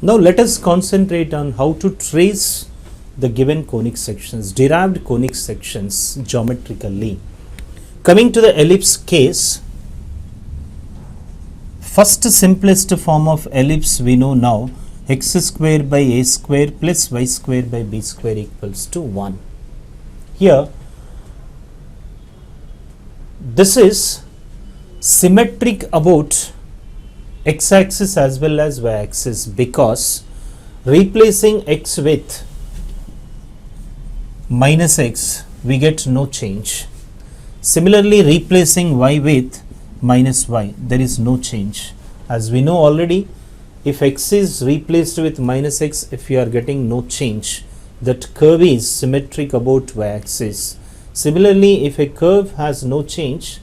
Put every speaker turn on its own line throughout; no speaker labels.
Now let us concentrate on how to trace the given conic sections, derived conic sections geometrically. Coming to the ellipse case, first simplest form of ellipse we know now, x square by a square plus y square by b square equals to 1. Here this is symmetric about x-axis as well as y-axis, because replacing x with minus x we get no change. Similarly, replacing y with minus y, there is no change. As we know already, if x is replaced with minus x, if you are getting no change, that curve is symmetric about y-axis. Similarly, if a curve has no change,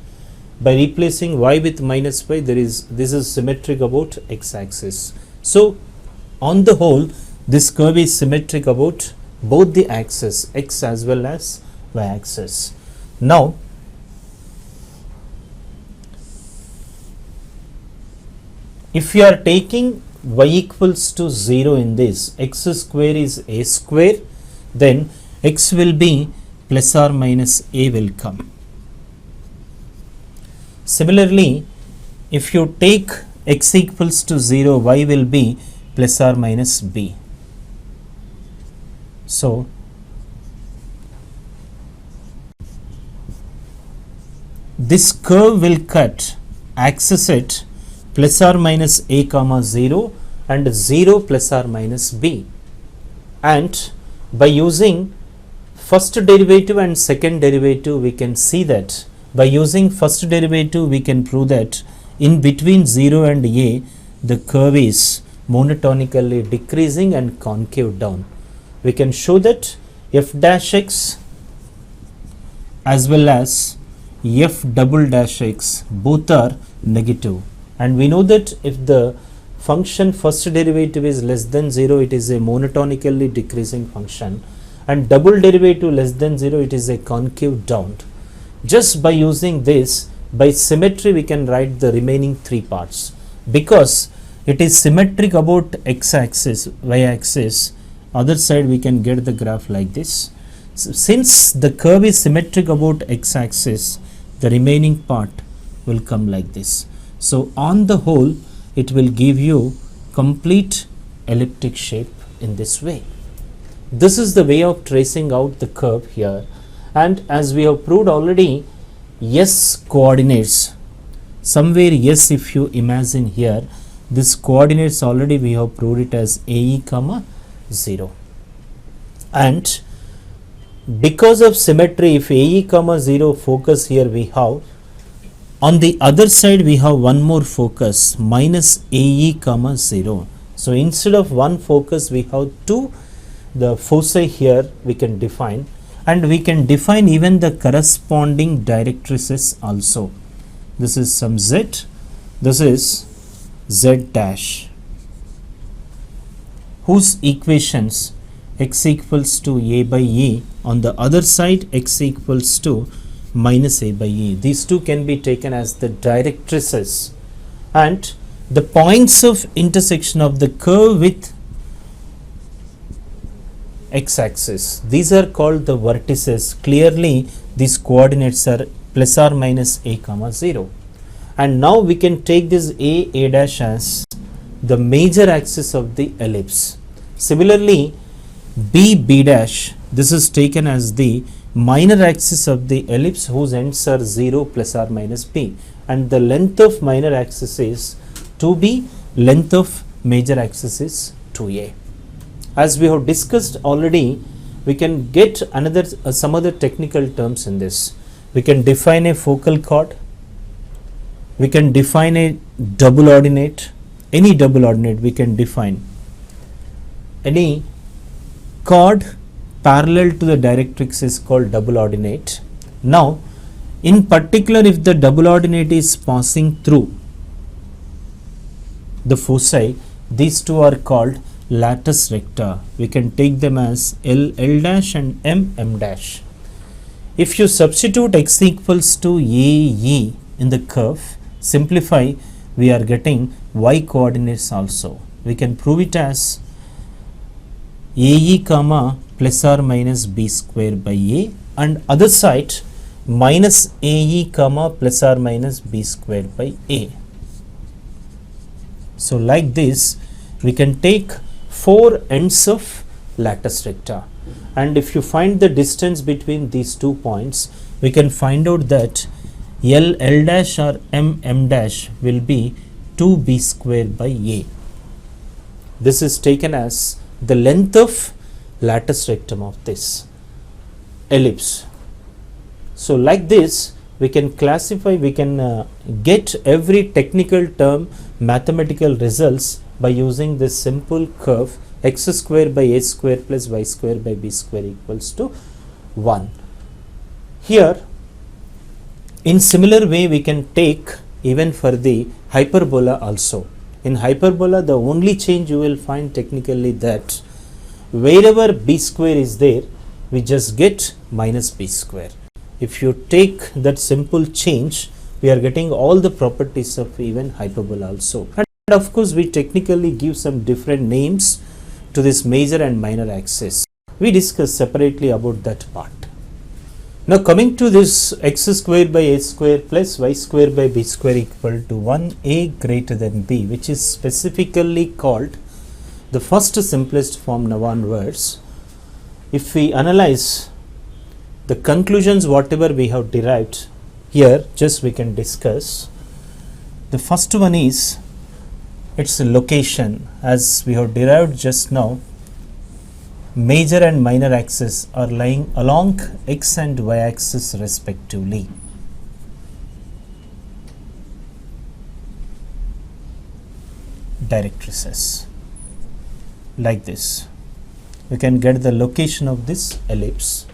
by replacing y with minus y, this is symmetric about x-axis. So on the whole, this curve is symmetric about both the axes, x as well as y-axis. Now if you are taking y equals to 0 in this, x square is a square, then x will be plus or minus a will come. Similarly, if you take x equals to 0, y will be plus or minus b. So this curve will cut axis at plus or minus a comma 0 and 0 plus or minus b, and by using first derivative and second derivative we can see that by using first derivative we can prove that in between 0 and a the curve is monotonically decreasing and concave down. We can show that f dash x as well as f double dash x both are negative, and we know that if the function first derivative is less than 0, it is a monotonically decreasing function, and double derivative less than 0, it is a concave down. Just by using this, by symmetry we can write the remaining three parts. Because it is symmetric about x-axis, y-axis, other side we can get the graph like this. Since the curve is symmetric about x-axis, the remaining part will come like this. So on the whole, it will give you complete elliptic shape in this way. This is the way of tracing out the curve here. And as we have proved already, s coordinates, somewhere s if you imagine here, this coordinates already we have proved it as ae comma 0. And because of symmetry, if ae comma 0 focus here we have, on the other side we have one more focus minus ae comma 0. So instead of one focus we have two, the foci here we can define. And we can define even the corresponding directrices also. This is some z, this is z dash, whose equations x equals to a by e, on the other side x equals to minus a by e. These two can be taken as the directrices, and the points of intersection of the curve with x-axis, these are called the vertices. Clearly these coordinates are plus or minus a comma 0, and now we can take this a dash as the major axis of the ellipse. Similarly, b dash, this is taken as the minor axis of the ellipse whose ends are 0 plus or minus b, and the length of minor axis is 2b, length of major axis is 2a. As we have discussed already, we can get another some other technical terms in this. We can define a focal chord, we can define a double ordinate, any double ordinate we can define, any chord parallel to the directrix is called double ordinate. Now in particular, if the double ordinate is passing through the foci, these two are called lattice recta. We can take them as L dash and M dash. If you substitute x equals to AE in the curve, simplify, we are getting y coordinates also. we can prove it as AE comma plus or minus B square by A, and other side minus AE comma plus or minus B square by A. So like this we can take 4 ends of lattice recta, and if you find the distance between these 2 points, we can find out that L dash or M dash will be 2B square by A. This is taken as the length of lattice rectum of this ellipse. So like this we can classify, we can get every technical term, mathematical results by using this simple curve x square by a square plus y square by b square equals to 1. Here in similar way we can take even for the hyperbola also. In hyperbola the only change you will find technically that wherever b square is there, we just get minus b square. If you take that simple change, we are getting all the properties of even hyperbola also. And of course we technically give some different names to this major and minor axis. We discuss separately about that part. Now coming to this x square by a square plus y square by b square equal to 1a greater than b, which is specifically called the first simplest form now onwards. If we analyze the conclusions whatever we have derived here, just we can discuss. The first one is its location, as we have derived just now. Major and minor axis are lying along x and y axis respectively. Directrices like this. We can get the location of this ellipse.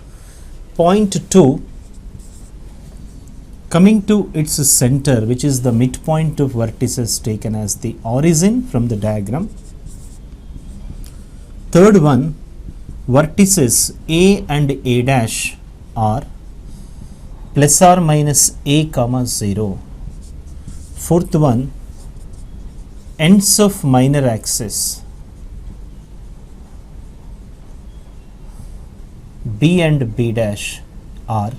Point 2, coming to its center, which is the midpoint of vertices taken as the origin from the diagram. Third one, vertices A and A dash are plus or minus A comma 0. Fourth one, ends of minor axis B and B dash are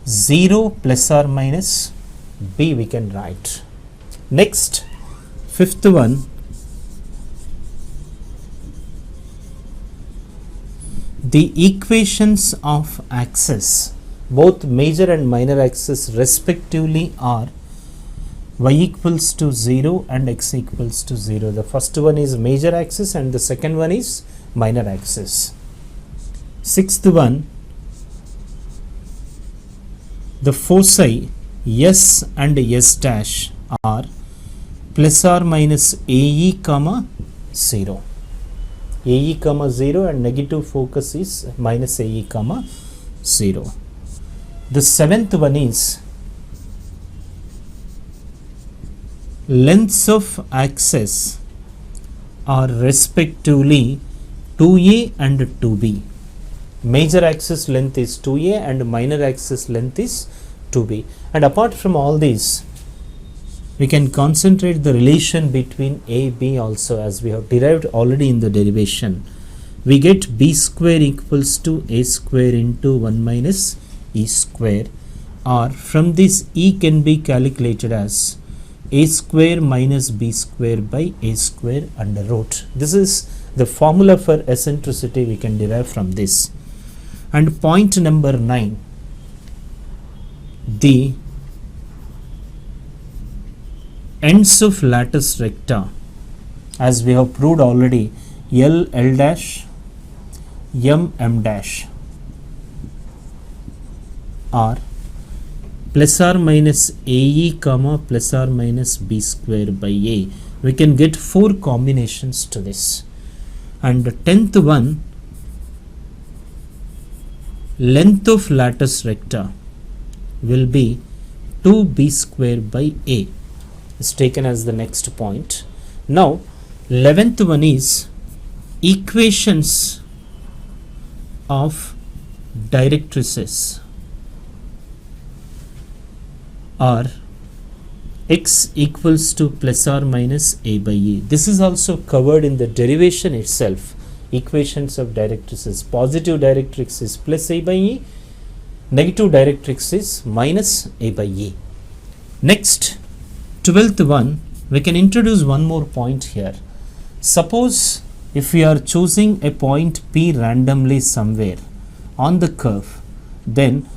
0 plus or minus B, we can write. Next, fifth one, the equations of axis, both major and minor axis respectively, are y equals to 0 and x equals to 0. The first one is major axis and the second one is minor axis. Sixth one, the foci S and S dash are plus or minus AE comma 0. AE comma 0 and negative focus is minus AE comma 0. The seventh one is lengths of axis are respectively 2A and 2B. Major axis length is 2A and minor axis length is 2B. And apart from all these, we can concentrate the relation between A, B also, as we have derived already in the derivation. We get B square equals to A square into 1 minus E square, or from this E can be calculated as A square minus B square by A square under root. This is the formula for eccentricity we can derive from this. And point number 9, the ends of lattice recta, as we have proved already, L dash, M dash are plus or minus AE comma plus or minus B square by A. We can get 4 combinations to this. And the 10th one, length of lattice recta will be 2B square by A, is taken as the next point. Now 11th one is equations of directrices are x equals to plus or minus a by e. This is also covered in the derivation itself. Equations of directrices. Positive directrix is plus a by e, negative directrix is minus a by e. Next, 12th one, we can introduce one more point here. Suppose if we are choosing a point P randomly somewhere on the curve, then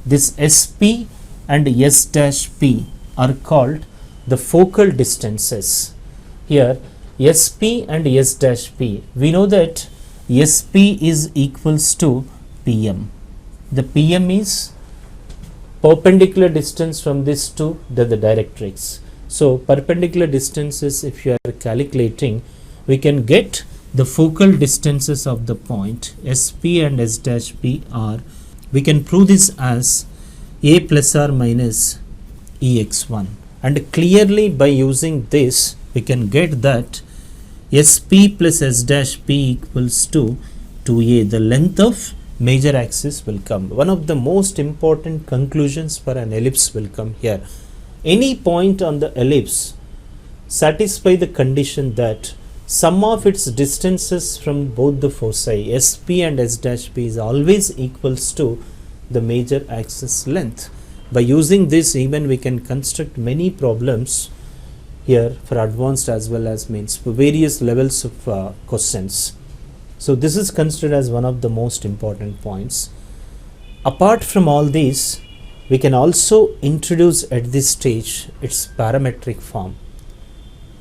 this SP and S dash P are called the focal distances. Here SP and S dash P, we know that SP is equals to PM. The PM is perpendicular distance from this to the directrix. So perpendicular distances, if you are calculating, we can get the focal distances of the point SP and S dash P are, we can prove this as A plus or minus EX1, and clearly by using this we can get that SP plus S dash P equals to 2A. The length of major axis will come. One of the most important conclusions for an ellipse will come here. Any point on the ellipse satisfy the condition that sum of its distances from both the foci SP and S dash P is always equals to the major axis length. By using this, even we can construct many problems here for advanced as well as means for various levels of questions. So this is considered as one of the most important points. Apart from all these, we can also introduce at this stage its parametric form.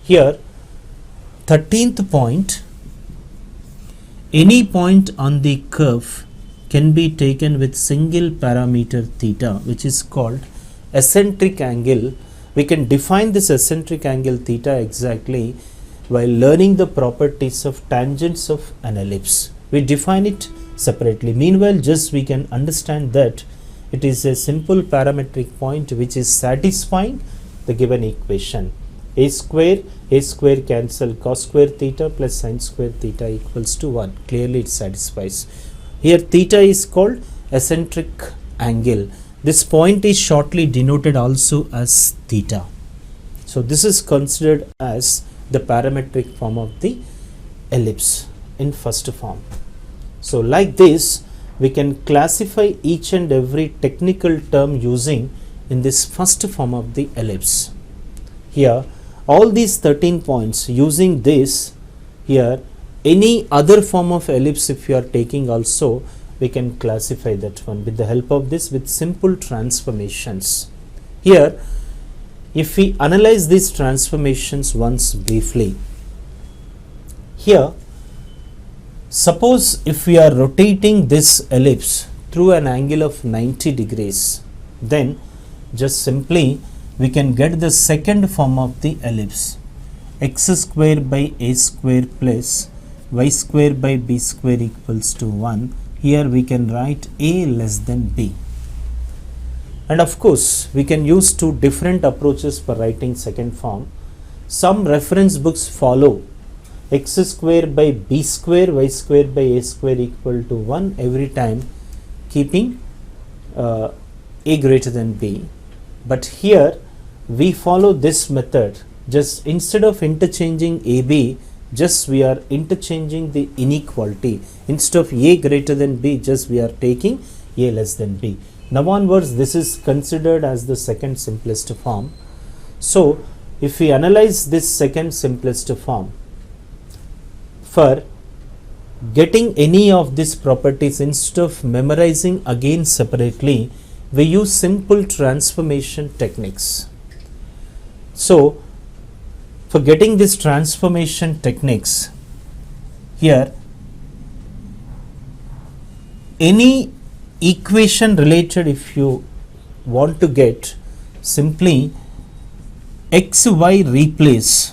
Here 13th point, any point on the curve can be taken with single parameter theta, which is called eccentric angle. We can define this eccentric angle theta exactly while learning the properties of tangents of an ellipse. We define it separately. Meanwhile, just we can understand that it is a simple parametric point which is satisfying the given equation. A square cancel cos square theta plus sin square theta equals to 1. Clearly it satisfies. Here theta is called eccentric angle. This point is shortly denoted also as theta. So this is considered as the parametric form of the ellipse in first form. So like this, we can classify each and every technical term using in this first form of the ellipse. Here all these 13 points, using this, here any other form of ellipse if you are taking also, we can classify that one with the help of this with simple transformations. Here if we analyze these transformations once briefly, here suppose if we are rotating this ellipse through an angle of 90 degrees, then just simply we can get the second form of the ellipse, x square by a square plus y square by b square equals to 1. Here we can write a less than b. And of course, we can use two different approaches for writing second form. Some reference books follow x square by b square, y square by a square equal to 1 every time, keeping a greater than b. But here we follow this method. Just instead of interchanging AB, just we are interchanging the inequality. Instead of a greater than b, just we are taking a less than b. Now onwards, this is considered as the second simplest form. So if we analyze this second simplest form, for getting any of these properties, instead of memorizing again separately, we use simple transformation techniques. So for getting this transformation techniques, here any equation related, if you want to get, simply xy replace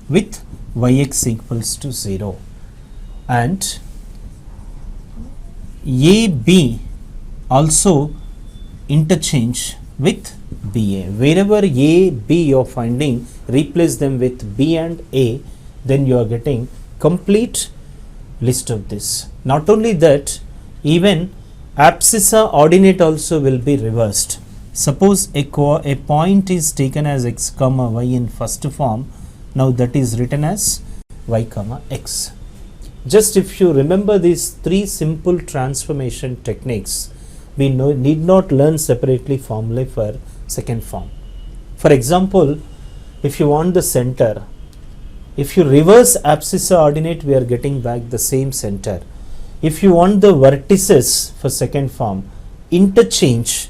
with yx equals to 0 and AB also interchange with BA. Wherever A, B you are finding, replace them with B and A, then you are getting complete list of this. Not only that, even abscissa ordinate also will be reversed. Suppose a point is taken as x comma y in first form. Now that is written as y comma x. Just if you remember these three simple transformation techniques, we need not learn separately formulae for second form. For example, if you want the center, if you reverse abscissa ordinate, we are getting back the same center. If you want the vertices for second form, interchange.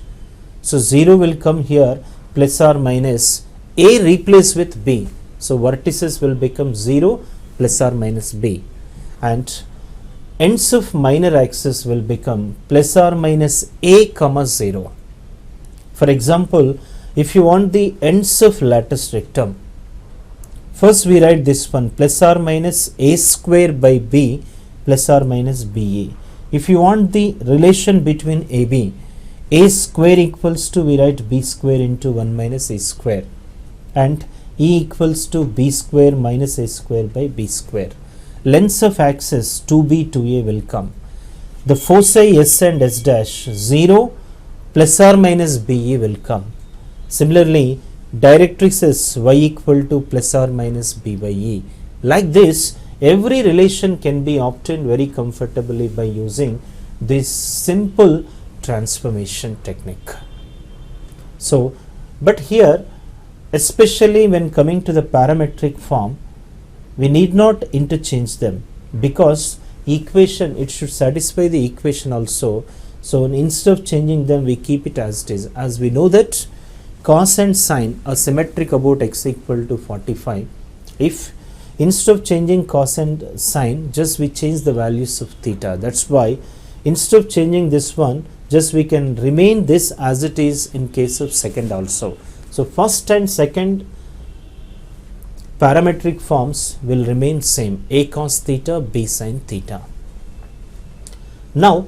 So 0 will come here, plus or minus a replace with b. So vertices will become 0 plus or minus b. And ends of minor axis will become plus or minus a comma 0. For example, if you want the ends of lattice rectum, first we write this one, plus or minus a square by b plus or minus ba. If you want the relation between ab, a square equals to, we write b square into 1 minus a square, and e equals to b square minus a square by b square. Lengths of axis 2b 2a will come. The foci s and s dash 0 plus or minus be will come. Similarly, directrices y equal to plus or minus b by e. Like this, every relation can be obtained very comfortably by using this simple transformation technique. So, but here, especially when coming to the parametric form, we need not interchange them, because equation, it should satisfy the equation also. So instead of changing them, we keep it as it is. As we know that cos and sine are symmetric about x equal to 45. If instead of changing cos and sine, just we change the values of theta. That's why instead of changing this one, just we can remain this as it is in case of second also. So first and second parametric forms will remain same, a cos theta, b sin theta. Now,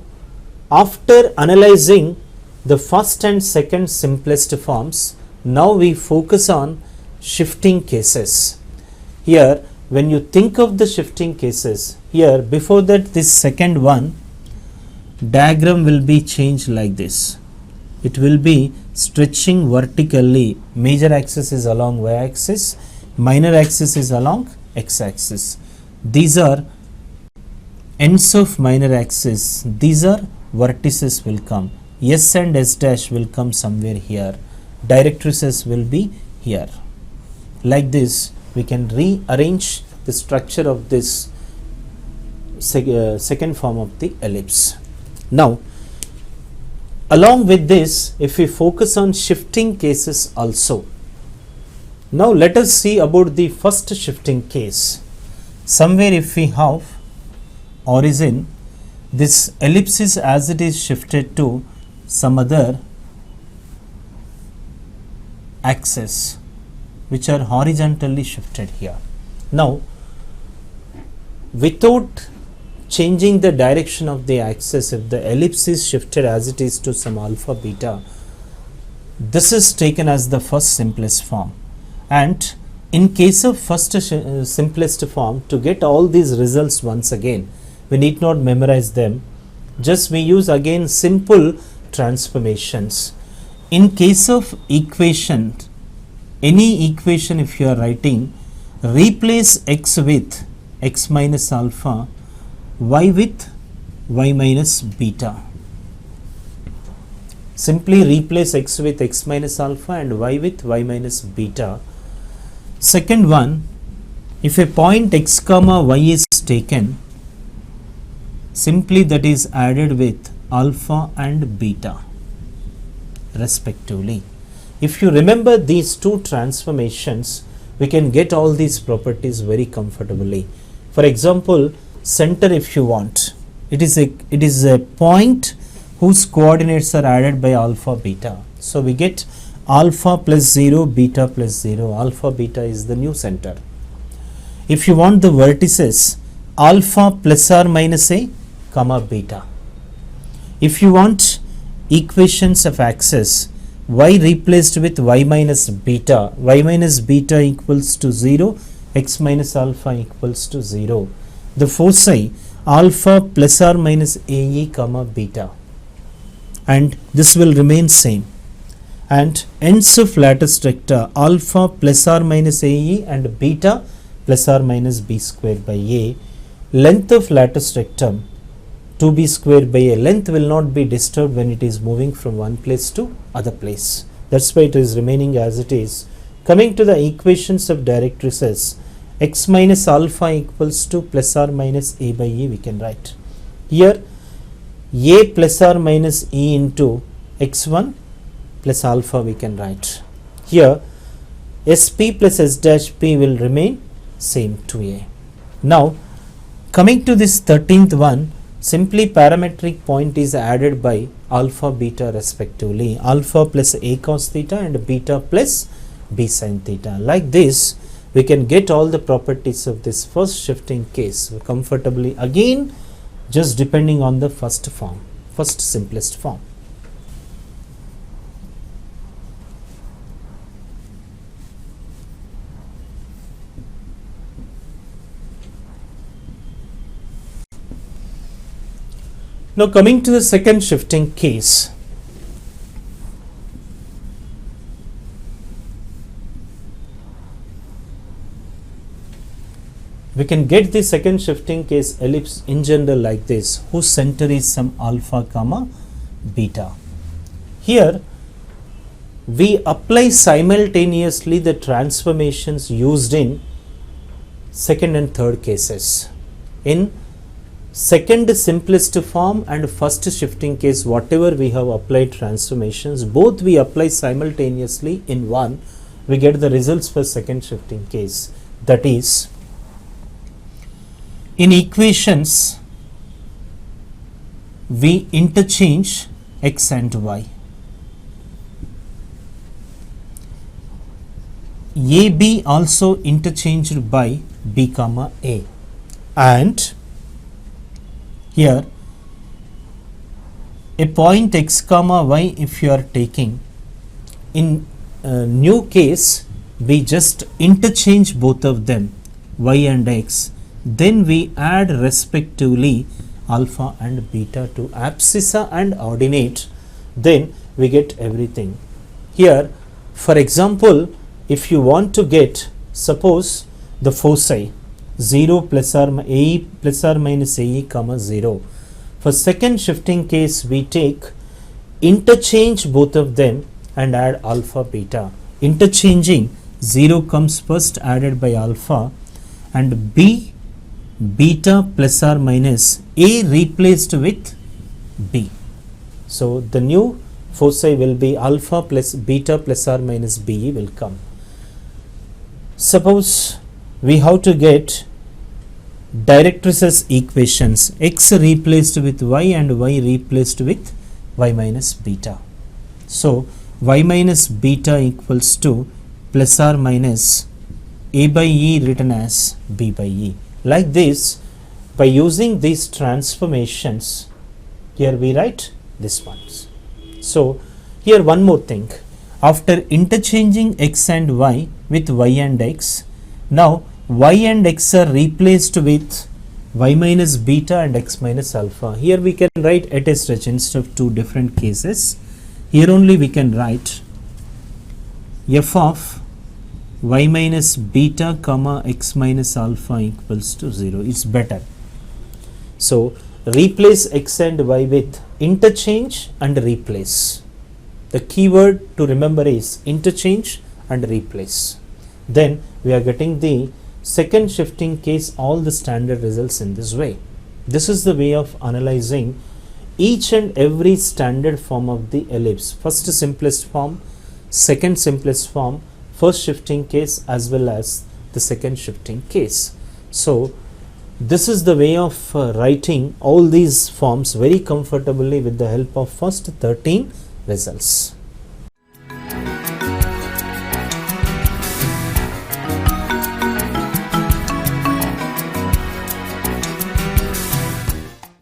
after analyzing the first and second simplest forms, now we focus on shifting cases. Here, when you think of the shifting cases, here before that, this second one, diagram will be changed like this. It will be stretching vertically. Major axis is along y axis, minor axis is along x axis. These are ends of minor axis. These are vertices will come. S and S dash will come somewhere here. Directrices will be here. Like this, we can rearrange the structure of this second form of the ellipse. Now, along with this, if we focus on shifting cases also, now let us see about the first shifting case. Somewhere if we have origin, this ellipse is as it is shifted to some other axis which are horizontally shifted here. Now, without changing the direction of the axis, if the ellipse is shifted as it is to some alpha beta, this is taken as the first simplest form. And in case of first simplest form, to get all these results once again, we need not memorize them. Just we use again simple transformations. In case of equation, any equation if you are writing, replace x with x minus alpha, y with y minus beta. Simply replace x with x minus alpha and y with y minus beta. Second one, if a point x comma y is taken, simply that is added with alpha and beta respectively. If you remember these two transformations, we can get all these properties very comfortably. For example, center if you want, it is a point whose coordinates are added by alpha beta. So we get alpha plus 0, beta plus 0. Alpha beta is the new center. If you want the vertices, alpha plus or minus a comma beta. If you want equations of axis, y replaced with y minus beta equals to 0, x minus alpha equals to 0. The foci, alpha plus or minus ae comma beta, and this will remain same. and ends of lattice vector alpha plus or minus AE and beta plus or minus B square by A. Length of lattice rectum 2B square by A. Length will not be disturbed when it is moving from one place to other place. That's why it is remaining as it is. Coming to the equations of directrices, x minus alpha equals to plus or minus A by E we can write. Here A plus or minus E into x1 plus alpha we can write. Here SP plus S dash P will remain same to A. Now coming to this 13th one, simply parametric point is added by alpha beta respectively, alpha plus A cos theta and beta plus B sin theta. Like this we can get all the properties of this first shifting case comfortably, again just depending on the first form, first simplest form. Now coming to the second shifting case, we can get the second shifting case ellipse in general like this, whose center is some alpha comma beta. Here we apply simultaneously the transformations used in second and third cases. In second simplest form and first shifting case, whatever we have applied transformations, both we apply simultaneously in one, we get the results for second shifting case. That is, in equations we interchange x and y. AB also interchanged by B comma A, and here a point x comma y if you are taking, in new case we just interchange both of them, y and x, then we add respectively alpha and beta to abscissa and ordinate, then we get everything. Here for example, if you want to get, suppose the foci 0 plus or AE plus or minus AE comma 0. For second shifting case we take interchange both of them and add alpha beta. Interchanging 0 comes first added by alpha and B beta plus or minus A replaced with B. So the new foci will be alpha plus beta plus or minus BE will come. Suppose we have to get directrices equations, x replaced with y and y replaced with y minus beta. So y minus beta equals to plus or minus A by E written as B by E. Like this, by using these transformations, here we write this ones. So here one more thing, after interchanging x and y with y and x, now y and x are replaced with y minus beta and x minus alpha. Here we can write at a stretch instead of two different cases. Here only we can write f of y minus beta comma x minus alpha equals to 0. It's better. So replace x and y with interchange and replace. The keyword to remember is interchange and replace. Then we are getting the second shifting case, all the standard results in this way. This is the way of analyzing each and every standard form of the ellipse. First simplest form, second simplest form, first shifting case as well as the second shifting case. So this is the way of writing all these forms very comfortably with the help of first 13 results.